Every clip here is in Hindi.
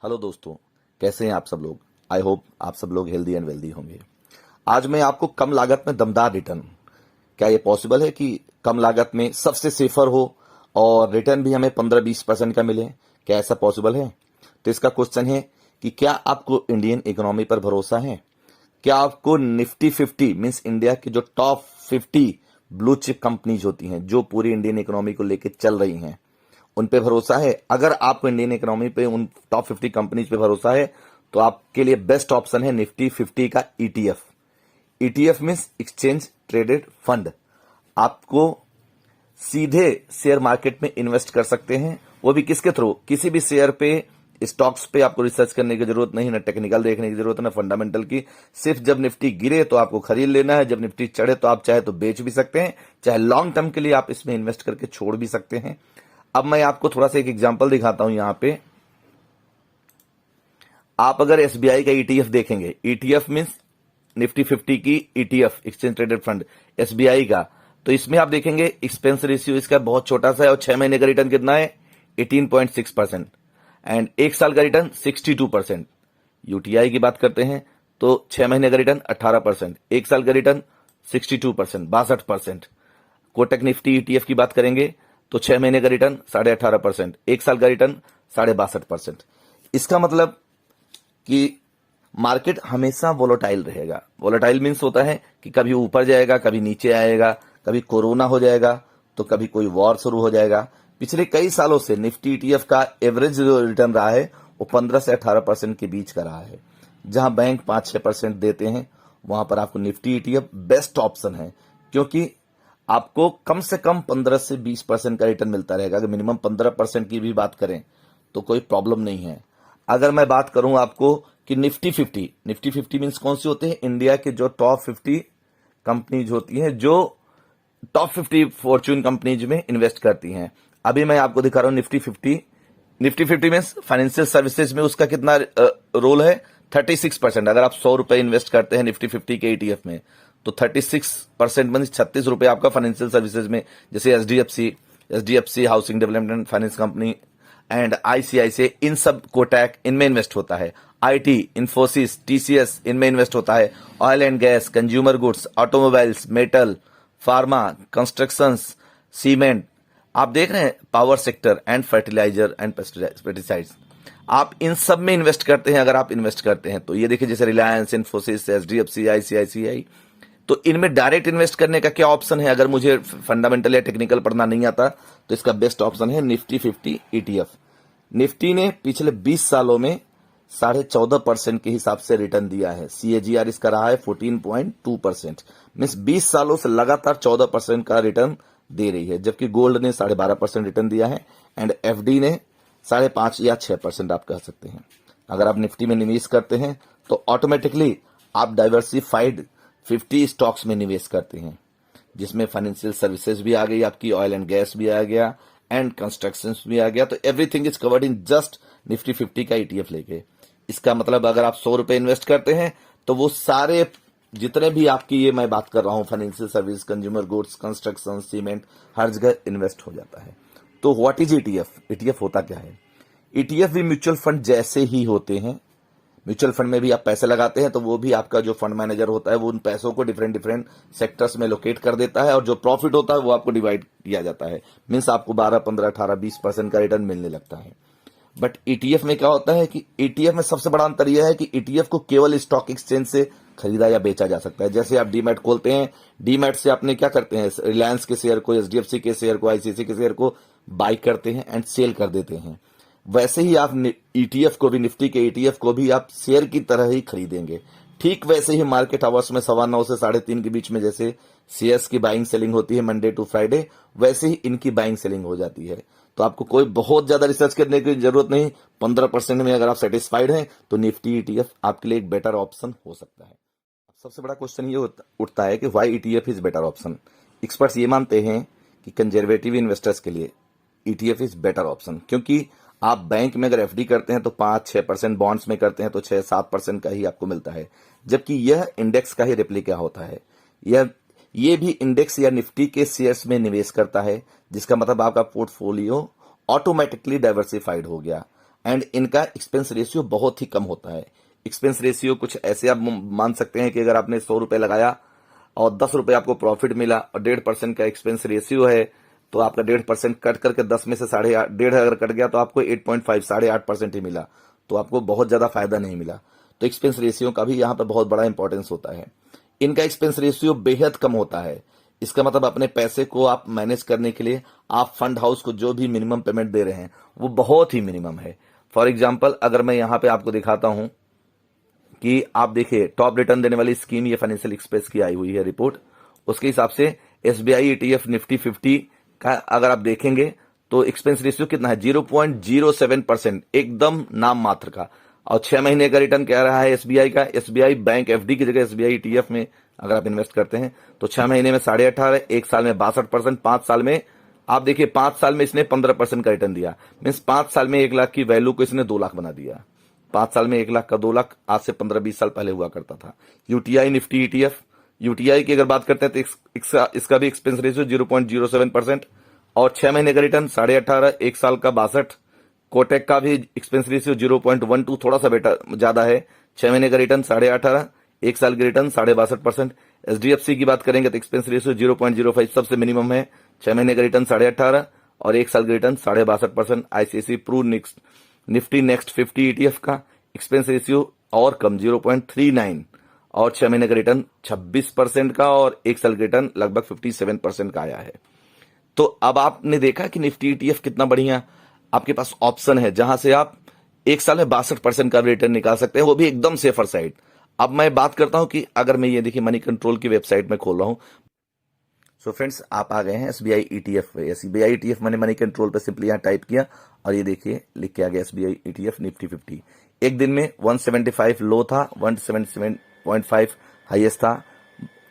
हेलो दोस्तों, कैसे हैं आप सब लोग। आई होप आप सब लोग हेल्दी एंड वेल्दी होंगे। आज मैं आपको कम लागत में दमदार रिटर्न, क्या ये पॉसिबल है कि कम लागत में सबसे सेफर हो और रिटर्न भी हमें 15-20% का मिले? क्या ऐसा पॉसिबल है? तो इसका क्वेश्चन है कि क्या आपको इंडियन इकोनॉमी पर भरोसा है? क्या आपको निफ्टी 50 मीन्स इंडिया की जो टॉप 50 ब्लू चिप कंपनीज होती हैं जो पूरी इंडियन इकोनॉमी को लेकर चल रही हैं, उन पे भरोसा है? अगर आपको इंडियन इकोनॉमी पे उन टॉप 50 कंपनीज पे भरोसा है तो आपके लिए बेस्ट ऑप्शन है निफ्टी 50 का ETF. ETF means exchange traded fund. आपको सीधे शेयर मार्केट में इन्वेस्ट कर सकते हैं, वो भी किसके थ्रू? किसी भी शेयर पे, स्टॉक्स पे आपको रिसर्च करने की जरूरत नहीं, ना टेक्निकल देखने की जरूरत है, ना फंडामेंटल की। सिर्फ जब निफ्टी गिरे तो आपको खरीद लेना है, जब निफ्टी चढ़े तो आप चाहे तो बेच भी सकते हैं, चाहे लॉन्ग टर्म के लिए आप इसमें इन्वेस्ट करके छोड़ भी सकते हैं। अब मैं आपको थोड़ा सा एक एग्जांपल दिखाता हूं। यहां पे आप अगर एसबीआई का ईटीएफ देखेंगे, ईटीएफ मींस निफ्टी 50 की ETF, exchange traded fund, SBI का, तो इसमें आप देखेंगे एक्सपेंस रेशियो इसका बहुत छोटा सा है और 6 महीने का रिटर्न कितना है? 18.6%। एंड एक साल का रिटर्न 62%। यूटीआई की बात करते हैं तो 6 महीने का रिटर्न 18%, एक साल का रिटर्न 62%, 62%। कोटक निफ्टी ईटीएफ की बात करेंगे तो 6 महीने का रिटर्न 18.5%, एक साल का रिटर्न 62.5%। इसका मतलब कि मार्केट हमेशा वोलेटाइल रहेगा। वोलेटाइल मीन्स होता है कि कभी ऊपर जाएगा, कभी नीचे आएगा, कभी कोरोना हो जाएगा तो कभी कोई वॉर शुरू हो जाएगा। पिछले कई सालों से निफ्टी ईटीएफ का एवरेज जो रिटर्न रहा है वो 15 से 18% के बीच का रहा है। जहां बैंक 5-6% देते हैं वहां पर आपको निफ्टी ईटीएफ बेस्ट ऑप्शन है, क्योंकि आपको कम से कम 15 से 20% का रिटर्न मिलता रहेगा। अगर मिनिमम 15% की भी बात करें तो कोई प्रॉब्लम नहीं है। अगर मैं बात करूं आपको कि निफ्टी 50 मीन्स कौन सी होते हैं? इंडिया के जो टॉप 50 कंपनीज होती हैं, जो टॉप 50 फॉर्च्यून कंपनीज में इन्वेस्ट करती हैं। अभी मैं आपको दिखा रहा हूं निफ्टी 50 मीन्स फाइनेंशियल सर्विसेज में उसका कितना रोल है? 36%। अगर आप 100 रुपए इन्वेस्ट करते हैं निफ्टी 50 के ईटीएफ में तो 36% मीन्स 36 रुपए आपका फाइनेंशियल सर्विसेज में, जैसे HDFC housing development finance company and ICICI, इन सब, कोटैक, इनमें इन्वेस्ट होता है। आईटी, इंफोसिस, टीसीएस, इनमें इन्वेस्ट होता है। Oil and gas, consumer goods, automobiles, metal, pharma, constructions, cement, आप देख रहे हैं power sector and fertiliser and pesticides, आप इन सब में इन्वेस्ट करते हैं। अगर आप इन्वेस्ट करते हैं तो ये देखिए, जैसे रिलायंस, इंफोसिस, एचडीएफसी, आईसीआईसीआई, तो इनमें डायरेक्ट इन्वेस्ट करने का क्या ऑप्शन है? अगर मुझे फंडामेंटल या टेक्निकल पढ़ना नहीं आता तो इसका बेस्ट ऑप्शन है निफ्टी 50 ईटीएफ। निफ्टी ने पिछले 20 सालों में 14.5% के हिसाब से रिटर्न दिया है। सीएजीआर इसका रहा है 14.2%, मीन्स 20 सालों से लगातार 14% का रिटर्न दे रही है। जबकि गोल्ड ने 12.5% रिटर्न दिया है एंड एफडी ने 5.5 या 6% आप कह सकते हैं। अगर आप निफ्टी में निवेश करते हैं तो ऑटोमेटिकली आप डाइवर्सिफाइड 50 स्टॉक्स में निवेश करते हैं, जिसमें फाइनेंशियल सर्विसेज भी आ गई, आपकी ऑयल एंड गैस भी आ गया एंड कंस्ट्रक्शन भी आ गया। तो everything is covered in just Nifty 50 का ईटीएफ लेके। इसका मतलब अगर आप 100 रुपए इन्वेस्ट करते हैं तो वो सारे जितने भी आपकी, ये मैं बात कर रहा हूं, financial service, consumer goods, construction, cement, हर जगह इन्वेस्ट हो जाता है। तो व्हाट इज ईटीएफ? ईटीएफ होता क्या है? ईटीएफ भी म्यूचुअल फंड जैसे ही होते हैं। म्यूचुअल फंड में भी आप पैसे लगाते हैं तो वो भी आपका जो फंड मैनेजर होता है वो उन पैसों को डिफरेंट सेक्टर्स में लोकेट कर देता है और जो प्रॉफिट होता है वो आपको डिवाइड किया जाता है। मीन्स आपको 12, 15, 18, 20% का रिटर्न मिलने लगता है। बट ईटीएफ में क्या होता है कि ईटीएफ में सबसे बड़ा अंतर यह है कि ईटीएफ को केवल स्टॉक एक्सचेंज से खरीदा या बेचा जा सकता है। जैसे आप डीमैट खोलते हैं, डीमैट से आपने क्या करते हैं? रिलायंस के शेयर को, एचडीएफसी के शेयर को, आईसीआईसी के शेयर को बाई करते हैं एंड सेल कर देते हैं। वैसे ही आप ईटीएफ को भी, निफ्टी के ईटीएफ को भी आप शेयर की तरह ही खरीदेंगे। ठीक वैसे ही मार्केट आवर्स में 9:15 से 3:30 के बीच में जैसे शेयर्स की बाइंग सेलिंग होती है मंडे टू फ्राइडे, वैसे ही इनकी बाइंग सेलिंग हो जाती है। तो आपको कोई बहुत ज्यादा रिसर्च करने की जरूरत नहीं। 15% में अगर आप सेटिस्फाइड हैं तो निफ्टी ईटीएफ आपके लिए एक बेटर ऑप्शन हो सकता है। सबसे बड़ा क्वेश्चन ये उठता है कि why ETF is better option. Experts ये मानते हैं कि कंजर्वेटिव इन्वेस्टर्स के लिए ईटीएफ इज बेटर ऑप्शन, क्योंकि आप बैंक में अगर एफडी करते हैं तो 5-6%, बॉन्ड्स में करते हैं तो 6-7% का ही आपको मिलता है, जबकि यह इंडेक्स का ही रेप्लिका होता है। ये भी इंडेक्स या निफ्टी के शेयर्स में निवेश करता है, जिसका मतलब आपका पोर्टफोलियो ऑटोमेटिकली डाइवर्सिफाइड हो गया एंड इनका एक्सपेंस रेशियो बहुत ही कम होता है। एक्सपेंस रेशियो कुछ ऐसे आप मान सकते हैं कि अगर आपने 100 रुपए लगाया और 10 रुपए आपको प्रॉफिट मिला और 1.5% का एक्सपेंस रेशियो है, तो आपका 1.5% कट करके 10 में से 8.5 अगर कट गया तो आपको 8.5 8.5% ही मिला, तो आपको बहुत ज्यादा फायदा नहीं मिला। तो एक्सपेंस रेशियो का भी यहाँ पे बहुत बड़ा इंपॉर्टेंस होता है। इनका एक्सपेंस रेशियो बेहद कम होता है। इसका मतलब अपने पैसे को आप मैनेज करने के लिए आप फंड हाउस को जो भी मिनिमम पेमेंट दे रहे हैं वो बहुत ही मिनिमम है। फॉर एग्जाम्पल अगर मैं यहाँ पे आपको दिखाता हूं कि आप देखिए टॉप रिटर्न देने वाली स्कीम ये फाइनेंशियल एक्सप्रेस की आई हुई है रिपोर्ट, उसके हिसाब से एसबीआई ईटीएफ निफ्टी 50 का अगर आप देखेंगे तो एक्सपेंस रेशियो कितना है 0.07%, एकदम नाम मात्र का। और 6 महीने का रिटर्न क्या रहा है एसबीआई का, एसबीआई बैंक एफडी की जगह एसबीआई ईटीएफ में अगर आप इन्वेस्ट करते हैं तो 6 महीने में 18.5%, 1 साल में 62%, 5 साल में आप देखिए 5 साल में इसने 15% का रिटर्न दिया। मीन्स 5 साल में 1 लाख की वैल्यू को इसने 2 लाख बना दिया। 5 साल में 1 लाख का 2 लाख आज से 15-20 साल पहले हुआ करता था। यूटीआई निफ्टी ईटीएफ, यूटीआई की अगर बात करते हैं तो इसका भी एक्सपेंस रेशियो 0.07% और 6 महीने का रिटर्न 18.5%, 1 साल का 62%। कोटेक का भी एक्सपेंस रेशियो 0.12, थोड़ा सा बेटा ज्यादा है, 6 महीने का रिटर्न 18.5%, 1 साल के रिटर्न 62.5%। एचडीएफसी की बात करेंगे तो एक्सपेंस रेशियो 0.05 सबसे मिनिमम है, 6 महीने का रिटर्न 18.5% और 1 साल का return 62.5%। ICICI Pru Nifty next 50 ETF का एक्सपेंस रेशियो और कम 0.39 और 6 महीने का रिटर्न 26% का और 1 साल का रिटर्न लगभग 57% का आया है। तो अब आपने देखा कि निफ्टी ईटीएफ कितना बढ़िया आपके पास ऑप्शन है जहां से आप 1 साल में 62% का रिटर्न निकाल सकते हैं, वो भी एकदम सेफर साइड। अब मैं बात करता हूं कि अगर मैं ये देखिए मनी कंट्रोल की वेबसाइट में खोल रहा हूं। सो फ्रेंड्स आप आ गए हैं एसबीआई ईटीएफ पे। एसबीआई ईटीएफ मैंने मनी कंट्रोल पे सिंपली यहाँ टाइप किया और ये देखिए लिख के आ गया एसबीआई ईटीएफ निफ्टी 50। एक दिन में 175 लो था, 177.5 हाईएस्ट था।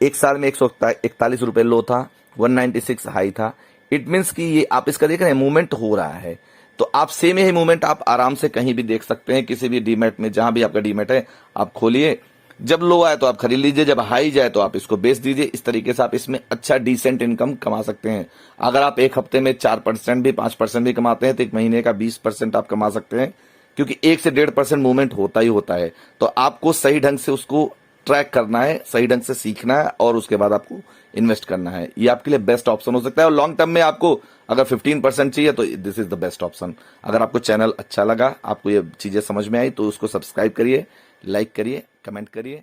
1 साल में 141 रुपए लो था, 196 हाई था। इट मीन्स कि ये आप इसका देख रहे हैं मूवमेंट हो रहा है। तो आप सेम ही मूवमेंट आप आराम से कहीं भी देख सकते हैं, किसी भी डीमैट में, जहां भी आपका डीमैट है आप खोलिए। जब लो आए तो आप खरीद लीजिए, जब हाई जाए तो आप इसको बेच दीजिए। इस तरीके से आप इसमें अच्छा डिसेंट इनकम कमा सकते हैं। अगर आप एक हफ्ते में 4% भी 5% भी कमाते हैं तो 1 महीने का 20% आप कमा सकते हैं, क्योंकि 1 से 1.5% मूवमेंट होता ही होता है। तो आपको सही ढंग से उसको ट्रैक करना है, सही ढंग से सीखना है और उसके बाद आपको इन्वेस्ट करना है। ये आपके लिए बेस्ट ऑप्शन हो सकता है। और लॉन्ग टर्म में आपको अगर 15% चाहिए तो this is the best option. अगर आपको चैनल अच्छा लगा, आपको ये चीजें समझ में आई तो उसको सब्सक्राइब करिए, लाइक करिए, कमेंट करिए।